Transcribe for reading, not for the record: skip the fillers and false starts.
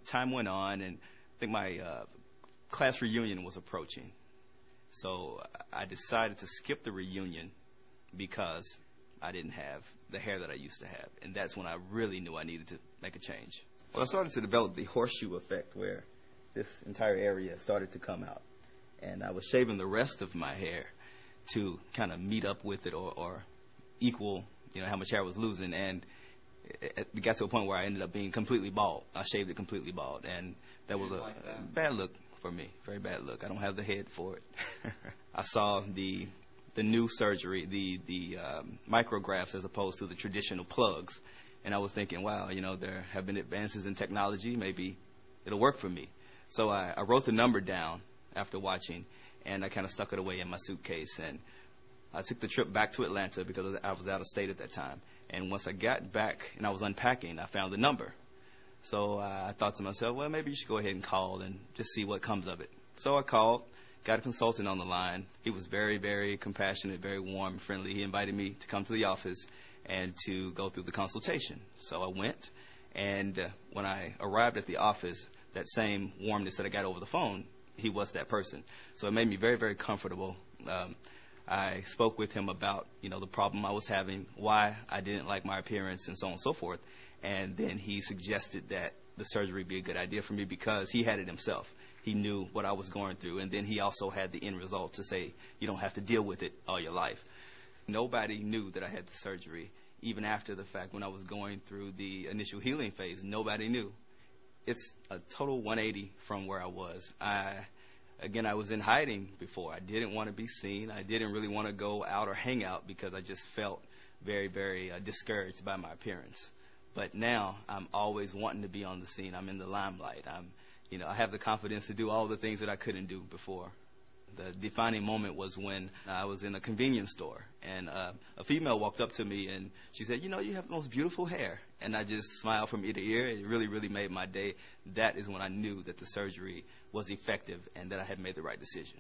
time went on, and I think my class reunion was approaching. So I decided to skip the reunion because I didn't have the hair that I used to have. And that's when I really knew I needed to make a change. Well, I started to develop the horseshoe effect where this entire area started to come out. And I was shaving the rest of my hair to kind of meet up with it or equal, how much hair I was losing. And it got to a point where I ended up being completely bald. I shaved it completely bald. And that was a bad look for me, very bad look. I don't have the head for it. I saw the new surgery, the micrographs as opposed to the traditional plugs. And I was thinking, wow, there have been advances in technology. Maybe it'll work for me. So I wrote the number down after watching, and I kind of stuck it away in my suitcase. And I took the trip back to Atlanta because I was out of state at that time. And once I got back and I was unpacking, I found the number. So I thought to myself, well, maybe you should go ahead and call and just see what comes of it. So I called, got a consultant on the line. He was very, very compassionate, very warm, friendly. He invited me to come to the office and to go through the consultation. So I went, and when I arrived at the office, that same warmness that I got over the phone, he was that person. So it made me very, very comfortable. I spoke with him about, the problem I was having, why I didn't like my appearance, and so on and so forth. And then he suggested that the surgery be a good idea for me because he had it himself. He knew what I was going through, and then he also had the end result to say, you don't have to deal with it all your life. Nobody knew that I had the surgery, even after the fact when I was going through the initial healing phase. Nobody knew. It's a total 180 from where I was. Again, I was in hiding before. I didn't want to be seen. I didn't really want to go out or hang out because I just felt very, very discouraged by my appearance. But now I'm always wanting to be on the scene. I'm in the limelight. I have the confidence to do all the things that I couldn't do before. The defining moment was when I was in a convenience store, and a female walked up to me, and she said, you have the most beautiful hair. And I just smiled from ear to ear. It really, really made my day. That is when I knew that the surgery was effective and that I had made the right decision.